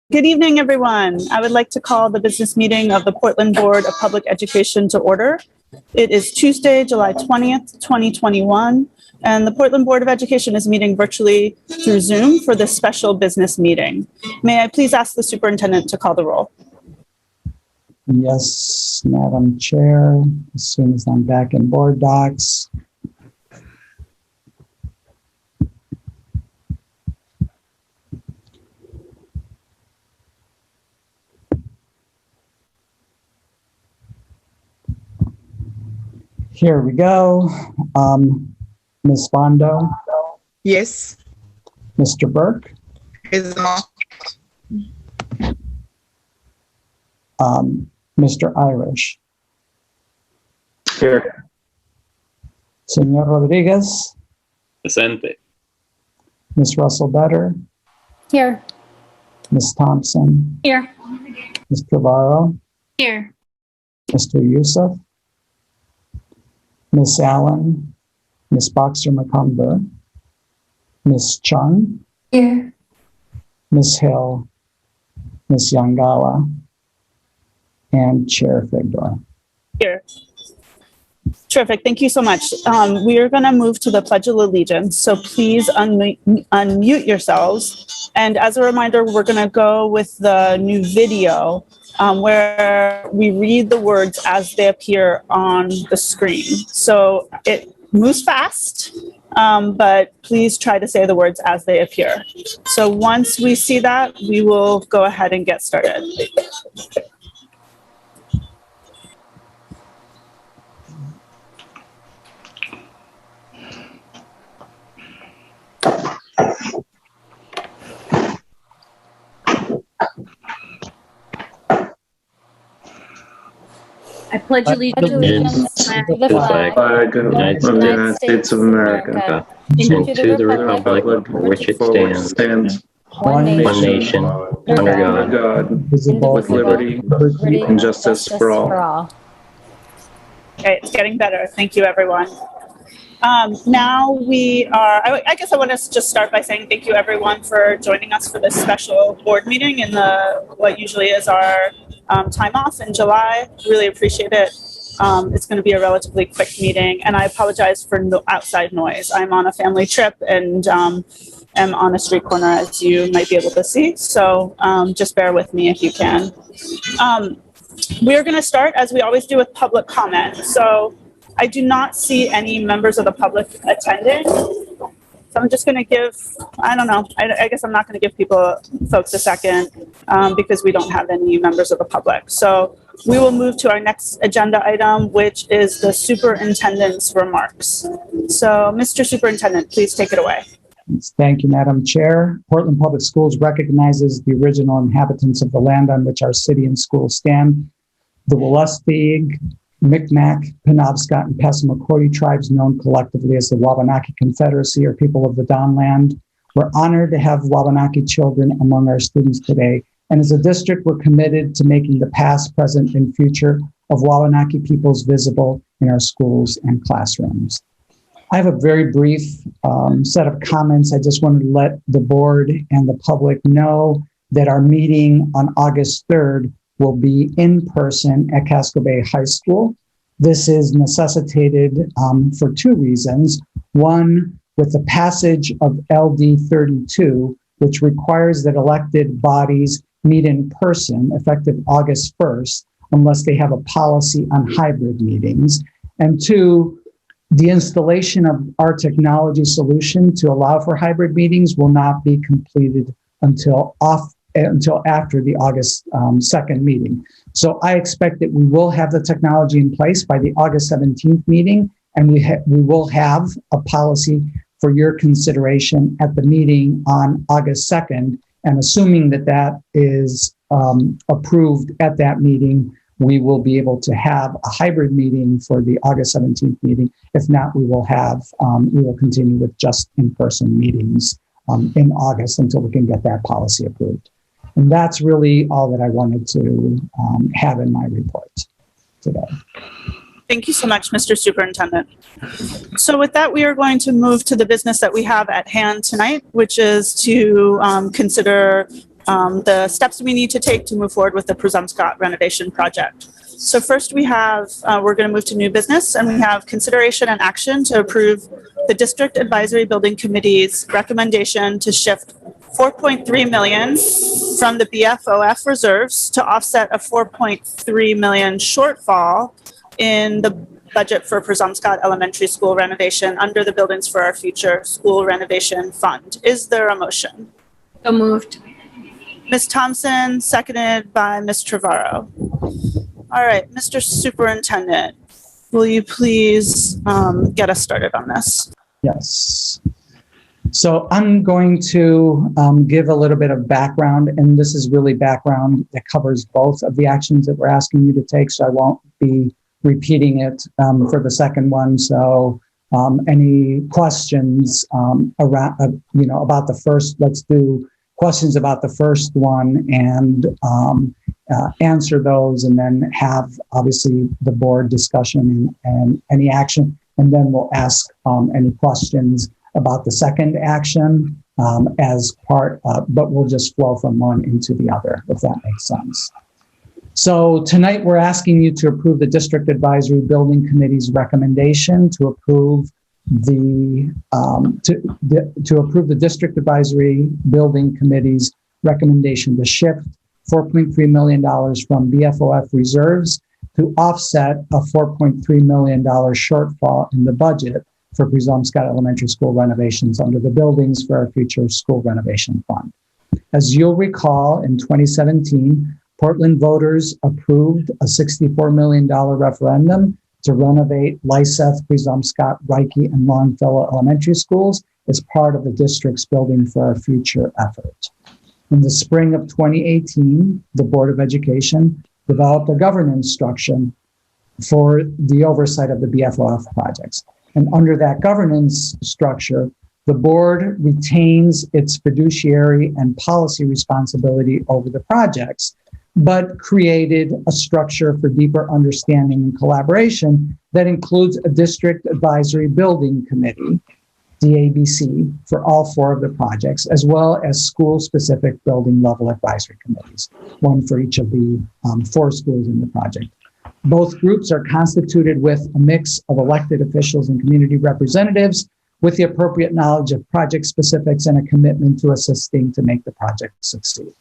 Good evening, everyone. I would like to call the business meeting of the Portland Board of Public Education to order. It is Tuesday, July 20th, 2021, and the Portland Board of Education is meeting virtually through Zoom for this special business meeting. May I please ask the superintendent to call the roll? Yes, Madam Chair, as soon as I'm back in board docs. Here we go. Ms. Bondo? Yes. Mr. Burke? Mr. Irish? Here. Senor Rodriguez? Presente. Ms. Russell Better? Here. Ms. Thompson? Here. Mr. Varro? Here. Mr. Youssef? Ms. Allen? Ms. Boxer-McCumber? Ms. Chung? Here. Ms. Hill? Ms. Yangala? And Chair Figdor. Here. Terrific. Thank you so much. We are going to move to the Pledge of Allegiance, so please unmute yourselves. And as a reminder, we're going to go with the new video where we read the words as they appear on the screen. So it moves fast, but please try to say the words as they appear. So once we see that, we will go ahead and get started. I pledge allegiance to the flag of the United States of America, and to the republic for which it stands, one nation, under God, with liberty and justice for all. Okay, it's getting better. Thank you, everyone. Now we are, I guess I want to just start by saying thank you, everyone, for joining us for this special board meeting in what usually is our time off in July. Really appreciate it. It's going to be a relatively quick meeting, and I apologize for outside noise. I'm on a family trip and am on a street corner, as you might be able to see. So just bear with me if you can. We are going to start, as we always do, with public comment. So I do not see any members of the public attending. So I'm just going to give, I don't know, I guess I'm not going to give folks a second because we don't have any members of the public. So we will move to our next agenda item, which is the superintendent's remarks. So Mr. Superintendent, please take it away. Thank you, Madam Chair. Portland Public Schools recognizes the original inhabitants of the land on which our city and schools stand. The Wolastoqey, Micmac, Penobscot, and Passamaquoddy tribes, known collectively as the Wabanaki Confederacy, or people of the Dawnland. We're honored to have Wabanaki children among our students today. And as a district, we're committed to making the past, present, and future of Wabanaki peoples visible in our schools and classrooms. I have a very brief set of comments. I just wanted to let the board and the public know that our meeting on August 3rd will be in person at Casco Bay High School. This is necessitated for two reasons. One, with the passage of LD 32, which requires that elected bodies meet in person effective August 1st, unless they have a policy on hybrid meetings. And two, the installation of our technology solution to allow for hybrid meetings will not be completed until after the August 2nd meeting. So I expect that we will have the technology in place by the August 17th meeting, and we will have a policy for your consideration at the meeting on August 2nd. And assuming that that is approved at that meeting, we will be able to have a hybrid meeting for the August 17th meeting. If not, we will continue with just in-person meetings in August until we can get that policy approved. And that's really all that I wanted to have in my report today. Thank you so much, Mr. Superintendent. So with that, we are going to move to the business that we have at hand tonight, which is to consider the steps we need to take to move forward with the Presumpscot renovation project. So first we have, we're going to move to new business, and we have consideration and action to approve the District Advisory Building Committee's recommendation to shift $4.3 million from the BFOF reserves to offset a $4.3 million shortfall in the budget for Presumpscot Elementary School renovation under the Buildings for Our Future School Renovation Fund. Is there a motion? So moved. Ms. Thompson, seconded by Ms. Trevorrow. All right, Mr. Superintendent, will you please get us started on this? Yes. So I'm going to give a little bit of background, and this is really background that covers both of the actions that we're asking you to take, so I won't be repeating it for the second one. So any questions around, about the first, let's do questions about the first one and answer those, and then have obviously the board discussion and any action, and then we'll ask any questions about the second action as part, but we'll just flow from one into the other, if that makes sense. So tonight we're asking you to approve the District Advisory Building Committee's recommendation to approve the District Advisory Building Committee's recommendation to shift $4.3 million from BFOF reserves to offset a $4.3 million shortfall in the budget for Presumpscot Elementary School renovations under the Buildings for Our Future School Renovation Fund. As you'll recall, in 2017, Portland voters approved a $64 million referendum to renovate Lyseth, Presumpscot, Reiki, and Longfellow elementary schools as part of the district's Building for Our Future effort. In the spring of 2018, the Board of Education developed a governance structure for the oversight of the BFOF projects. And under that governance structure, the board retains its fiduciary and policy responsibility over the projects, but created a structure for deeper understanding and collaboration that includes a District Advisory Building Committee, DABC, for all four of the projects, as well as school-specific building level advisory committees, one for each of the 4 schools in the project. Both groups are constituted with a mix of elected officials and community representatives with the appropriate knowledge of project specifics and a commitment to assisting to make the project succeed.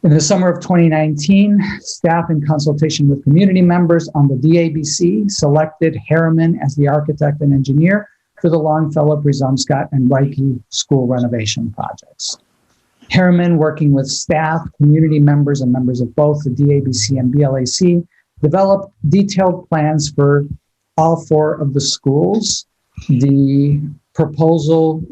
In the summer of 2019, staff in consultation with community members on the DABC selected Harriman as the architect and engineer for the Longfellow, Presumpscot, and Reiki school renovation projects. Harriman, working with staff, community members, and members of both the DABC and BLAC, developed detailed plans for all 4 of the schools. The proposals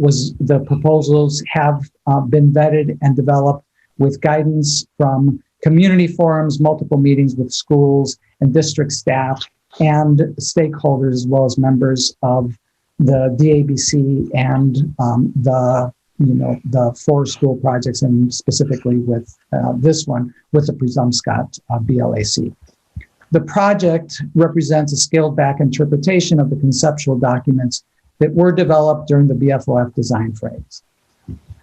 have been vetted and developed with guidance from community forums, multiple meetings with schools and district staff and stakeholders, as well as members of the DABC and the 4 school projects, and specifically with this one with the Presumpscot BLAC. The project represents a scaled back interpretation of the conceptual documents that were developed during the BFOF design phase.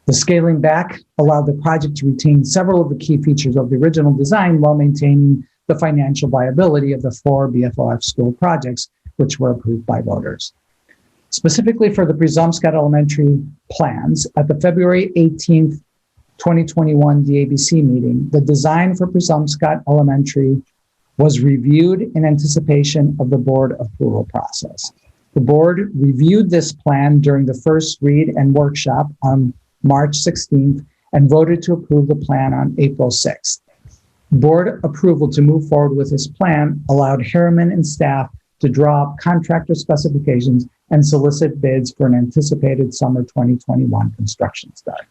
The scaling back allowed the project to retain several of the key features of the original design while maintaining the financial viability of the 4 BFOF school projects, which were approved by voters. Specifically for the Presumpscot Elementary plans, at the February 18th, 2021 DABC meeting, the design for Presumpscot Elementary was reviewed in anticipation of the board approval process. The board reviewed this plan during the first read and workshop on March 16th and voted to approve the plan on April 6th. Board approval to move forward with this plan allowed Harriman and staff to draw up contractor specifications and solicit bids for an anticipated summer 2021 construction start.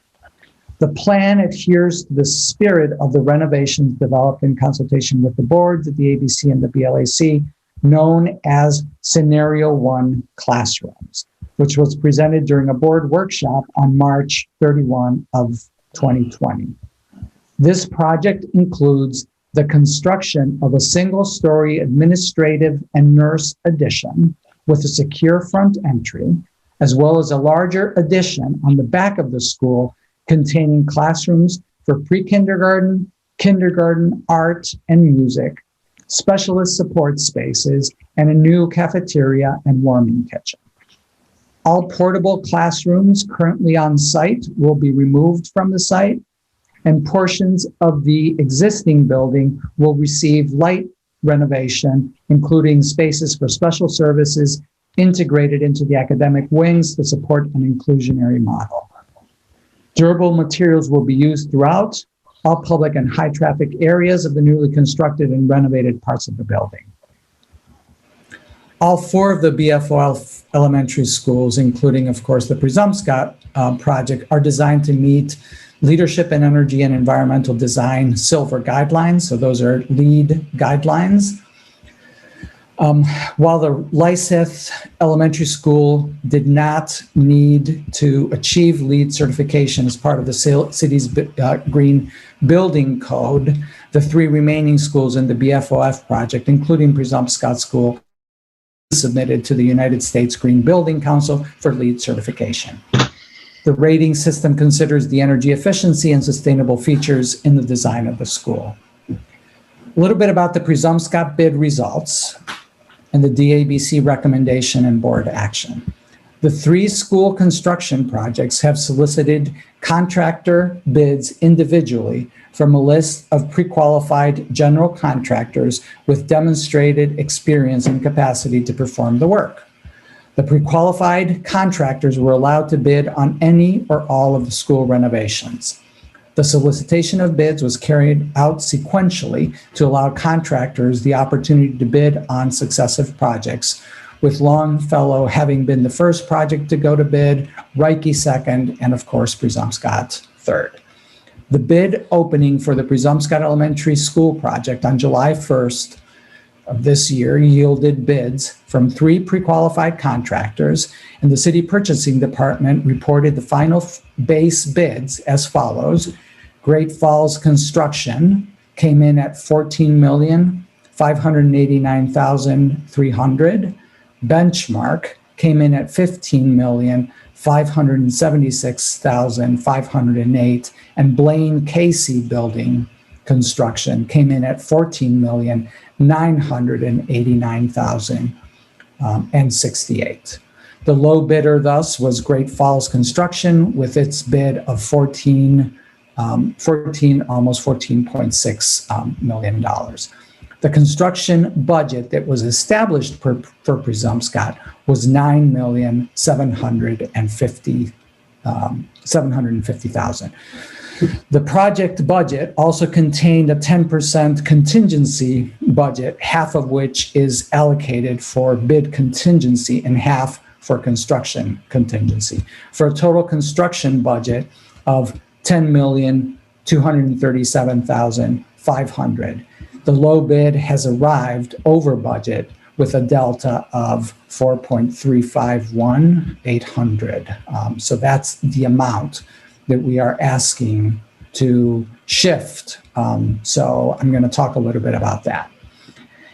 The plan adheres to the spirit of the renovations developed in consultation with the board, the DABC, and the BLAC, known as Scenario 1 classrooms, which was presented during a board workshop on March 31 of 2020. This project includes the construction of a single-story administrative and nurse addition with a secure front entry, as well as a larger addition on the back of the school containing classrooms for pre-kindergarten, kindergarten, art and music, specialist support spaces, and a new cafeteria and warming kitchen. All portable classrooms currently on site will be removed from the site, and portions of the existing building will receive light renovation, including spaces for special services integrated into the academic wings to support an inclusionary model. Durable materials will be used throughout all public and high traffic areas of the newly constructed and renovated parts of the building. All four of the BFOF elementary schools, including, of course, the Presumpscot project, are designed to meet Leadership in Energy and Environmental Design Silver Guidelines. So those are LEED guidelines. While the Lyseth Elementary School did not need to achieve LEED certification as part of the city's Green Building Code, the three remaining schools in the BFOF project, including Presumpscot School, submitted to the United States Green Building Council for LEED certification. The rating system considers the energy efficiency and sustainable features in the design of the school. A little bit about the Presumpscot bid results and the DABC recommendation and board action. The three school construction projects have solicited contractor bids individually from a list of pre-qualified general contractors with demonstrated experience and capacity to perform the work. The pre-qualified contractors were allowed to bid on any or all of the school renovations. The solicitation of bids was carried out sequentially to allow contractors the opportunity to bid on successive projects, with Longfellow having been the first project to go to bid, Reiki second, and of course, Presumpscot third. The bid opening for the Presumpscot Elementary School project on July 1st of this year yielded bids from three pre-qualified contractors, and the City Purchasing Department reported the final base bids as follows. Great Falls Construction came in at $14,589,300. Benchmark came in at $15,576,508, and Blaine Casey Building Construction came in at $14,989,068. The low bidder thus was Great Falls Construction with its bid of almost $14.6 million. The construction budget that was established for Presumpscot was $9,750,000. The project budget also contained a 10% contingency budget, half of which is allocated for bid contingency and half for construction contingency, for a total construction budget of $10,237,500. The low bid has arrived over budget with a delta of $4.351,800. So that's the amount that we are asking to shift. So I'm going to talk a little bit about that.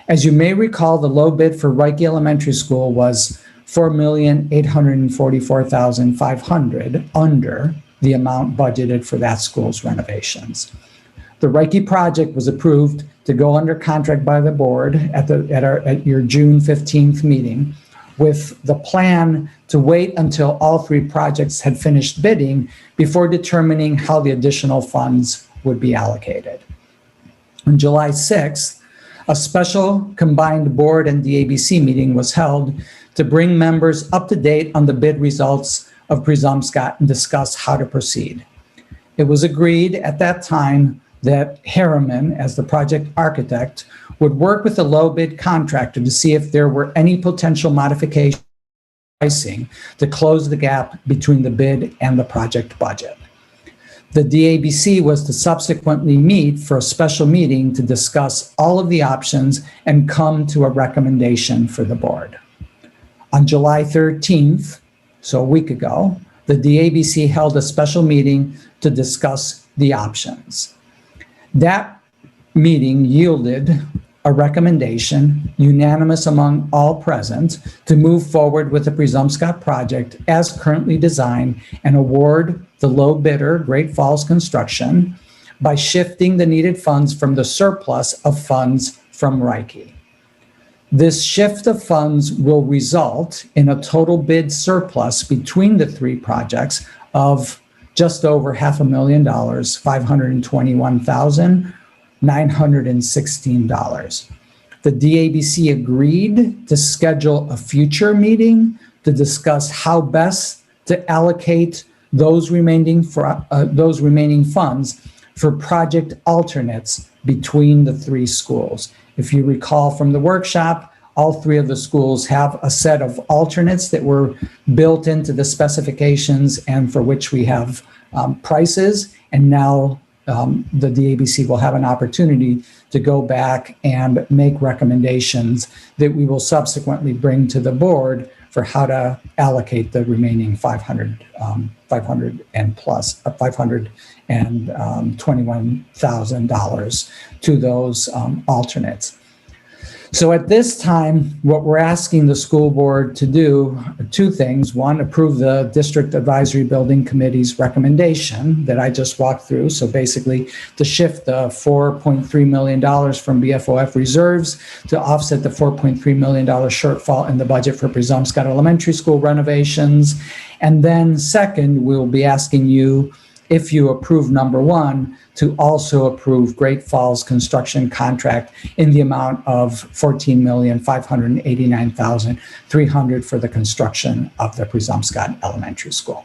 As you may recall, the low bid for Reiki Elementary School was $4,844,500 under the amount budgeted for that school's renovations. The Reiki project was approved to go under contract by the board at your June 15th meeting, with the plan to wait until all three projects had finished bidding before determining how the additional funds would be allocated. On July 6th, a special combined board and DABC meeting was held to bring members up to date on the bid results of Presumpscot and discuss how to proceed. It was agreed at that time that Harriman, as the project architect, would work with the low bid contractor to see if there were any potential modification pricing to close the gap between the bid and the project budget. The DABC was to subsequently meet for a special meeting to discuss all of the options and come to a recommendation for the board. On July 13th, so a week ago, the DABC held a special meeting to discuss the options. That meeting yielded a recommendation, unanimous among all present, to move forward with the Presumpscot project as currently designed and award the low bidder, Great Falls Construction, by shifting the needed funds from the surplus of funds from Reiki. This shift of funds will result in a total bid surplus between the three projects of just over $500,000, $521,916. The DABC agreed to schedule a future meeting to discuss how best to allocate those remaining funds for project alternates between the three schools. If you recall from the workshop, all three of the schools have a set of alternates that were built into the specifications and for which we have prices. And now the DABC will have an opportunity to go back and make recommendations that we will subsequently bring to the board for how to allocate the remaining $521,000 to those alternates. So at this time, what we're asking the school board to do are two things. One, approve the District Advisory Building Committee's recommendation that I just walked through. So basically to shift the $4.3 million from BFOF reserves to offset the $4.3 million shortfall in the budget for Presumpscot Elementary School renovations. And then second, we'll be asking you, if you approve number one, to also approve Great Falls construction contract in the amount of $14,589,300 for the construction of the Presumpscot Elementary School.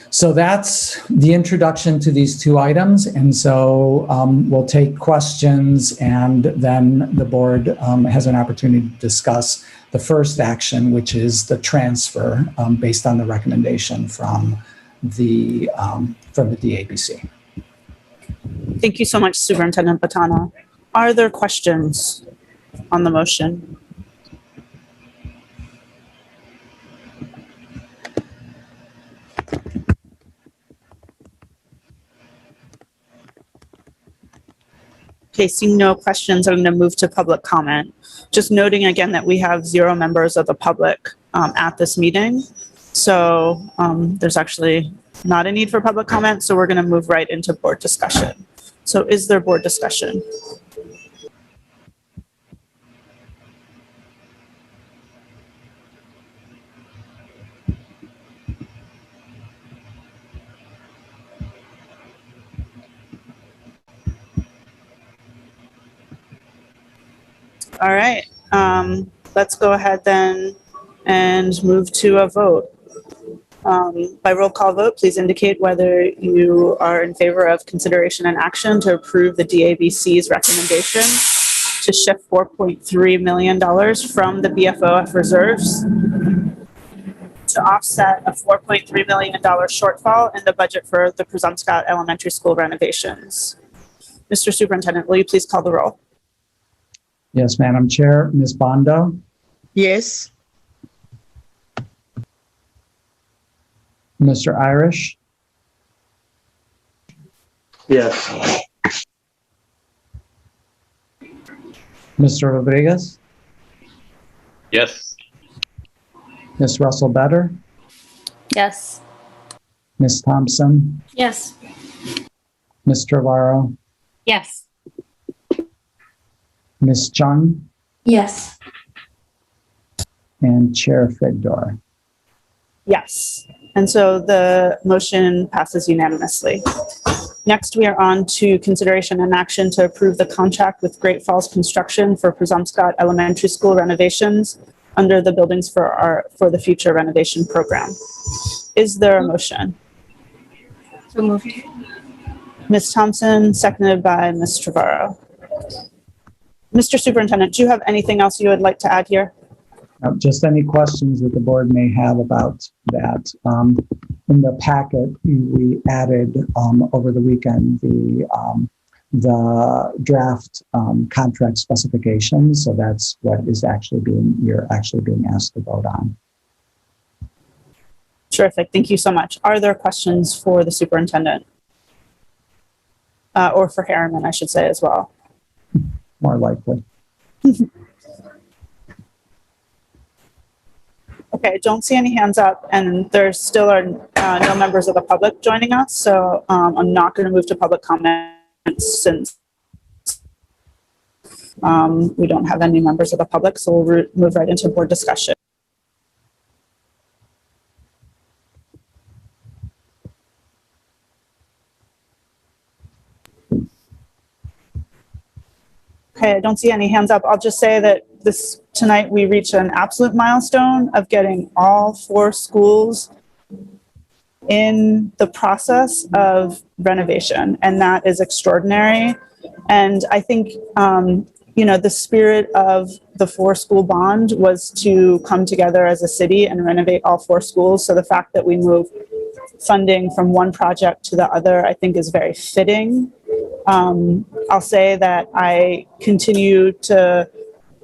So that's the introduction to these two items. And so we'll take questions, and then the board has an opportunity to discuss the first action, which is the transfer based on the recommendation from the DABC. Thank you so much, Superintendent Batana. Are there questions on the motion? Okay, seeing no questions, I'm going to move to public comment. Just noting again that we have 0 members of the public at this meeting. So there's actually not a need for public comment, so we're going to move right into board discussion. So is there board discussion? All right, let's go ahead then and move to a vote. By roll call vote, please indicate whether you are in favor of consideration and action to approve the DABC's recommendation to shift $4.3 million from the BFOF reserves to offset a $4.3 million shortfall in the budget for the Presumpscot Elementary School renovations. Mr. Superintendent, will you please call the roll? Yes, Madam Chair. Ms. Bondo? Yes. Mr. Irish? Yes. Mr. Rodriguez? Yes. Ms. Russell Better? Yes. Ms. Thompson? Yes. Ms. Trevorrow? Yes. Ms. Chung? Yes. And Chair Fedor? Yes. And so the motion passes unanimously. Next, we are on to consideration and action to approve the contract with Great Falls Construction for Presumpscot Elementary School renovations under the Buildings for the Future Renovation Program. Is there a motion? So moved. Ms. Thompson, seconded by Ms. Trevorrow. Mr. Superintendent, do you have anything else you would like to add here? Just any questions that the board may have about that. In the packet, we added over the weekend the draft contract specifications. So that's what is you're actually being asked to vote on. Terrific. Thank you so much. Are there questions for the superintendent? Or for Harriman, I should say as well. More likely. Okay, I don't see any hands up, and there still are no members of the public joining us, so I'm not going to move to public comment since we don't have any members of the public, so we'll move right into board discussion. Okay, I don't see any hands up. I'll just say that tonight we reached an absolute milestone of getting all 4 schools in the process of renovation, and that is extraordinary. And I think, the spirit of the 4 school bond was to come together as a city and renovate all 4 schools. So the fact that we move funding from one project to the other, I think, is very fitting. I'll say that I continue to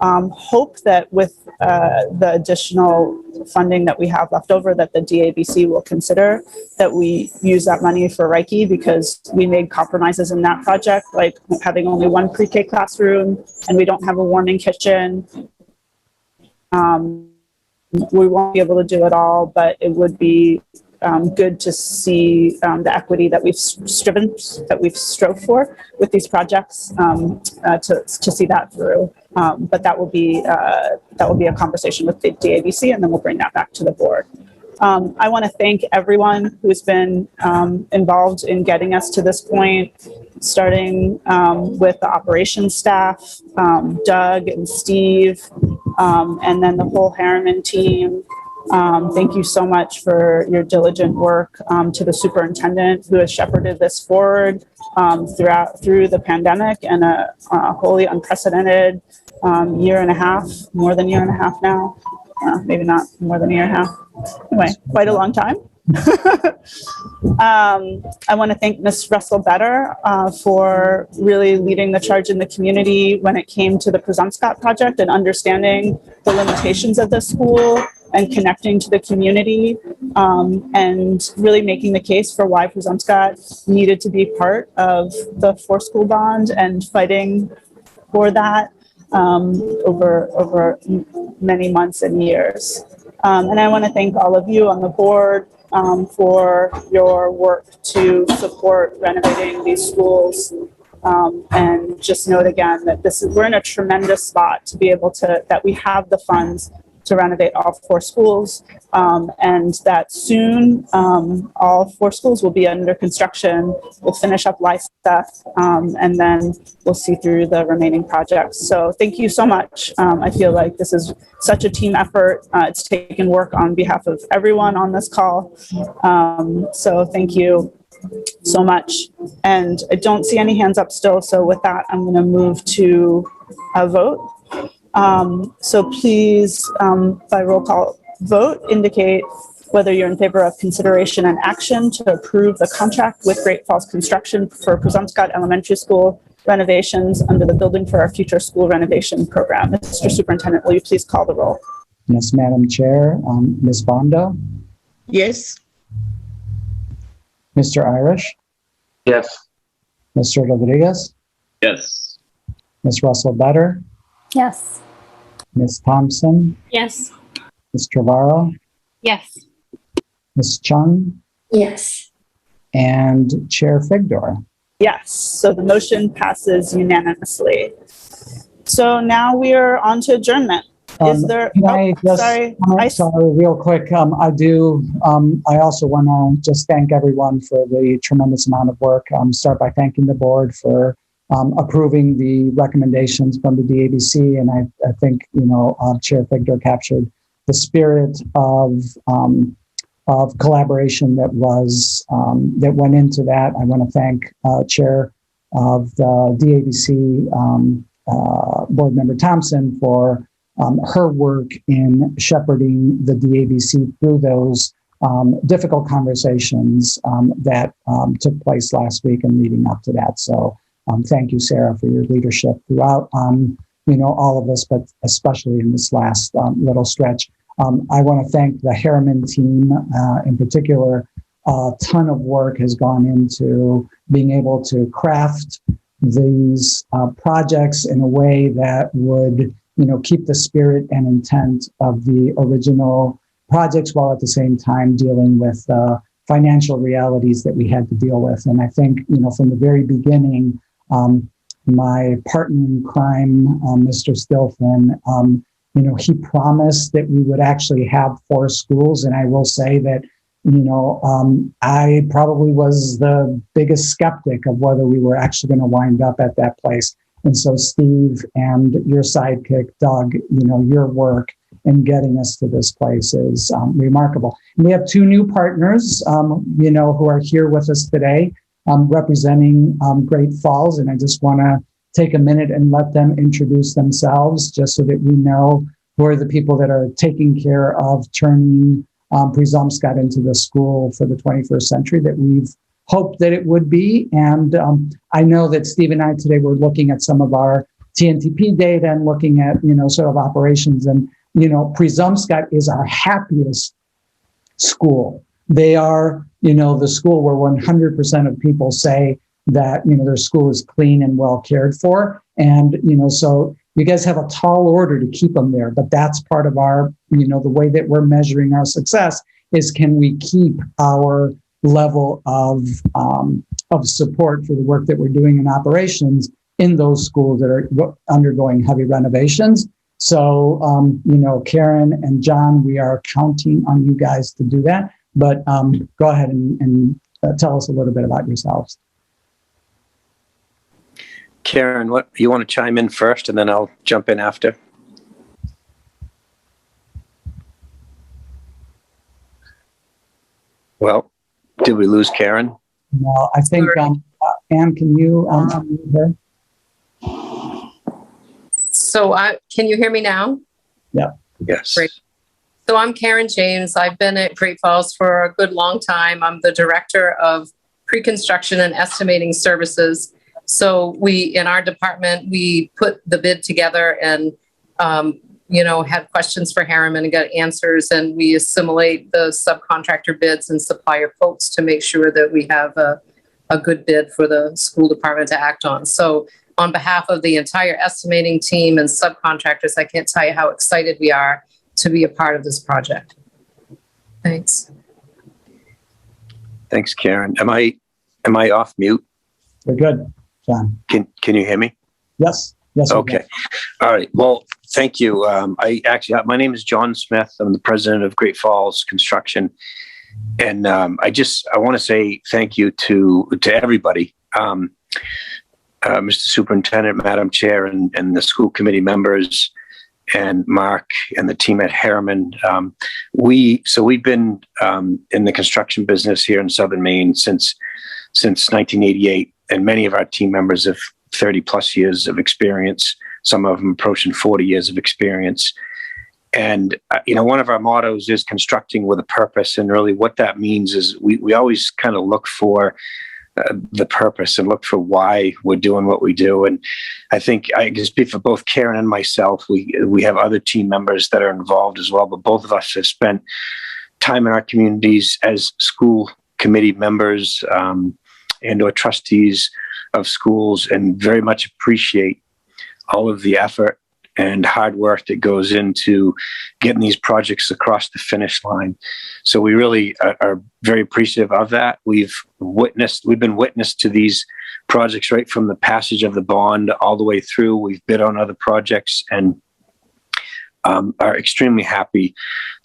hope that with the additional funding that we have left over, that the DABC will consider that we use that money for Reiki, because we made compromises in that project, like having only 1 pre-K classroom, and we don't have a warming kitchen. We won't be able to do it all, but it would be good to see the equity that we've strove for with these projects, to see that through. But that will be a conversation with the DABC, and then we'll bring that back to the board. I want to thank everyone who's been involved in getting us to this point, starting with the operations staff, Doug and Steve, and then the whole Harriman team. Thank you so much for your diligent work, to the superintendent who has shepherded this forward through the pandemic and a wholly unprecedented year and a half, more than a year and a half now, maybe not more than a year and a half. Anyway, quite a long time. I want to thank Ms. Russell-Better for really leading the charge in the community when it came to the Presumpscot project and understanding the limitations of the school and connecting to the community, and really making the case for why Presumpscot needed to be part of the 4-school bond and fighting for that over many months and years. And I want to thank all of you on the board for your work to support renovating these schools. And just note again that we're in a tremendous spot to be able that we have the funds to renovate all 4 schools, and that soon all 4 schools will be under construction. We'll finish up life stuff, and then we'll see through the remaining projects. So thank you so much. I feel like this is such a team effort. It's taken work on behalf of everyone on this call. So thank you so much. And I don't see any hands up still. So with that, I'm going to move to a vote. So please, by roll call vote, indicate whether you're in favor of consideration and action to approve the contract with Great Falls Construction for Presumpscot Elementary School renovations under the Building for Our Future School Renovation Program. Mr. Superintendent, will you please call the roll? Yes, Madam Chair. Ms. Bondo? Yes. Mr. Irish? Yes. Mr. Rodriguez? Yes. Ms. Russell-Better? Yes. Ms. Thompson? Yes. Ms. Trevorrow? Yes. Ms. Chung? Yes. And Chair Figdor? Yes, so the motion passes unanimously. So now we are on to adjournment. Is there, sorry. Real quick, I also want to just thank everyone for the tremendous amount of work. Start by thanking the board for approving the recommendations from the DABC, and I think Chair Figdor captured the spirit of collaboration that went into that. I want to thank Chair of the DABC, Board Member Thompson, for her work in shepherding the DABC through those difficult conversations that took place last week and leading up to that. So thank you, Sarah, for your leadership throughout, all of this, but especially in this last little stretch. I want to thank the Harriman team in particular. A ton of work has gone into being able to craft these projects in a way that would keep the spirit and intent of the original projects while at the same time dealing with financial realities that we had to deal with. And I think, from the very beginning, My partner in crime, Mr. Stilfen, he promised that we would actually have 4 schools. And I will say that, I probably was the biggest skeptic of whether we were actually going to wind up at that place. And so Steve and your sidekick, Doug, your work in getting us to this place is remarkable. And we have 2 new partners, who are here with us today, representing Great Falls. And I just want to take a minute and let them introduce themselves just so that we know who are the people that are taking care of turning Presumpscot into the school for the 21st century that we've hoped that it would be. And I know that Steve and I today were looking at some of our TNTP data and looking at, sort of operations. And, Presumpscot is our happiest school. They are, the school where 100% of people say that, their school is clean and well cared for. And, so you guys have a tall order to keep them there, but that's part of our, the way that we're measuring our success is, can we keep our level of support for the work that we're doing in operations in those schools that are undergoing heavy renovations. So, Karen and John, we are counting on you guys to do that. But go ahead and tell us a little bit about yourselves. Karen, what you want to chime in first, and then I'll jump in after. Well, did we lose Karen? No, I think, Anne, can you unmute her? So can you hear me now? Yeah. Yes. Great. So I'm Karen James. I've been at Great Falls for a good long time. I'm the director of pre-construction and estimating services. So in our department, we put the bid together and, had questions for Harriman and got answers, and we assimilate the subcontractor bids and supplier quotes to make sure that we have a good bid for the school department to act on. So on behalf of the entire estimating team and subcontractors, I can't tell you how excited we are to be a part of this project. Thanks. Thanks, Karen. Am I off mute? We're good, John. Can you hear me? Yes. Yes. Okay. All right. Well, thank you. My name is John Smith. I'm the president of Great Falls Construction. And I want to say thank you to everybody, Mr. Superintendent, Madam Chair, and the school committee members, and Mark and the team at Harriman. We've been in the construction business here in Southern Maine since 1988, and many of our team members have 30 plus years of experience, some of them approaching 40 years of experience. And, one of our mottos is constructing with a purpose. And really what that means is we always kind of look for the purpose and look for why we're doing what we do. And I think I can speak for both Karen and myself. We have other team members that are involved as well, but both of us have spent time in our communities as school committee members and or trustees of schools, and very much appreciate all of the effort and hard work that goes into getting these projects across the finish line. So we really are very appreciative of that. We've been witness to these projects right from the passage of the bond all the way through. We've bid on other projects and are extremely happy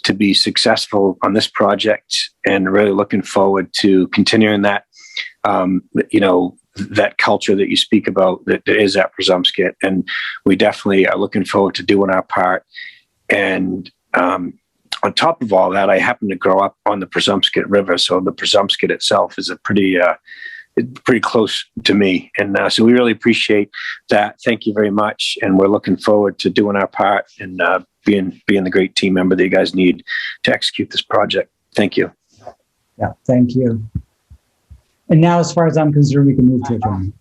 to be successful on this project, and really looking forward to continuing that, that culture that you speak about that is at Presumpscot. And we definitely are looking forward to doing our part. And on top of all that, I happen to grow up on the Presumpscot River. So the Presumpscot itself is a pretty close to me. And so we really appreciate that. Thank you very much. And we're looking forward to doing our part and being the great team member that you guys need to execute this project. Thank you. Yeah, thank you. And now, as far as I'm concerned, we can move to adjourn.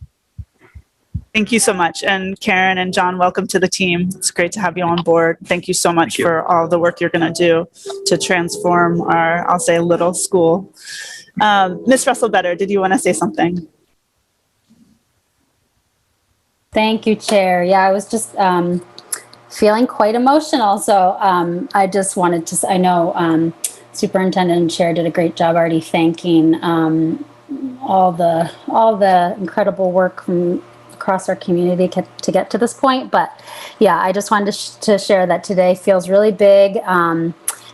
Thank you so much. And Karen and John, welcome to the team. It's great to have you on board. Thank you so much for all the work you're going to do to transform our, I'll say, little school. Ms. Russell-Better, did you want to say something? Thank you, Chair. Yeah, I was just feeling quite emotional. So I just wanted to, I know Superintendent and Chair did a great job already thanking all the incredible work from across our community to get to this point. But yeah, I just wanted to share that today feels really big.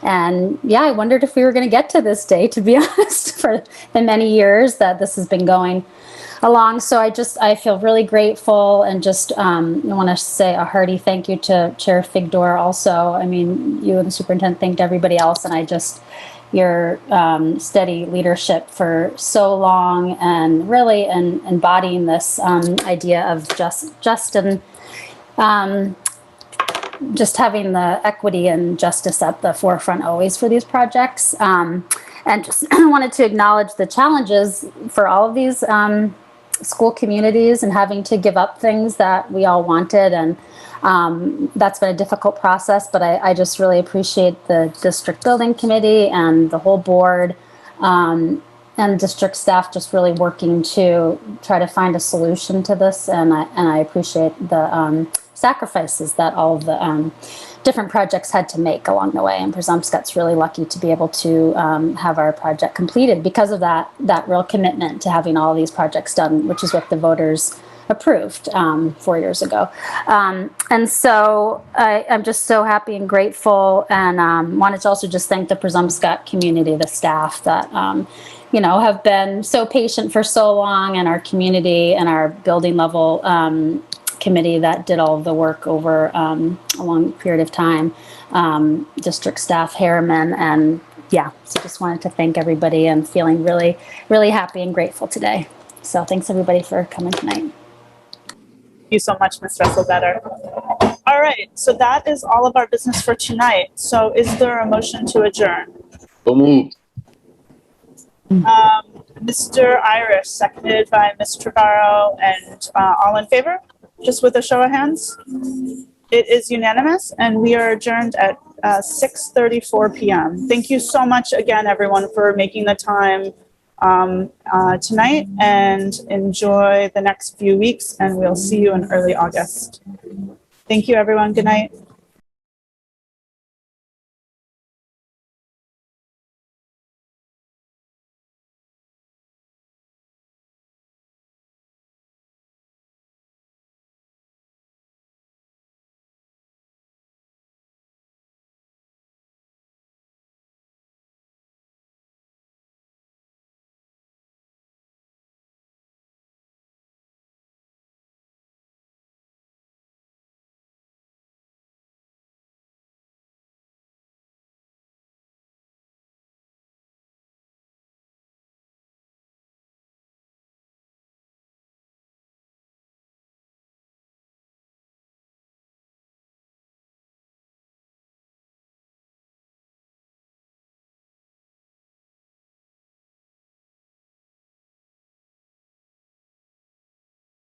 And yeah, I wondered if we were going to get to this day, to be honest, for the many years that this has been going along. So I feel really grateful, and just want to say a hearty thank you to Chair Figdor also. I mean, you and the superintendent thanked everybody else, and your steady leadership for so long, and really embodying this idea of just having the equity and justice at the forefront always for these projects. And just wanted to acknowledge the challenges for all of these school communities, and having to give up things that we all wanted. And that's been a difficult process, but I just really appreciate the district building committee and the whole board and district staff just really working to try to find a solution to this. And I appreciate the sacrifices that all of the different projects had to make along the way. And Presumpscot's really lucky to be able to have our project completed because of that real commitment to having all of these projects done, which is what the voters approved 4 years ago. And so I'm just so happy and grateful, and wanted to also just thank the Presumpscot community, the staff that have been so patient for so long, and our community and our building level committee that did all of the work over a long period of time, district staff, Harriman, and yeah, so just wanted to thank everybody, and feeling really, really happy and grateful today. So thanks everybody for coming tonight. Thank you so much, Ms. Russell-Better. All right, so that is all of our business for tonight. So is there a motion to adjourn? So moved. Mr. Irish, seconded by Ms. Trevorrow, and all in favor? Just with a show of hands. It is unanimous, and we are adjourned at 6:34 p.m. Thank you so much again, everyone, for making the time tonight, and enjoy the next few weeks, and we'll see you in early August. Thank you, everyone. Good night.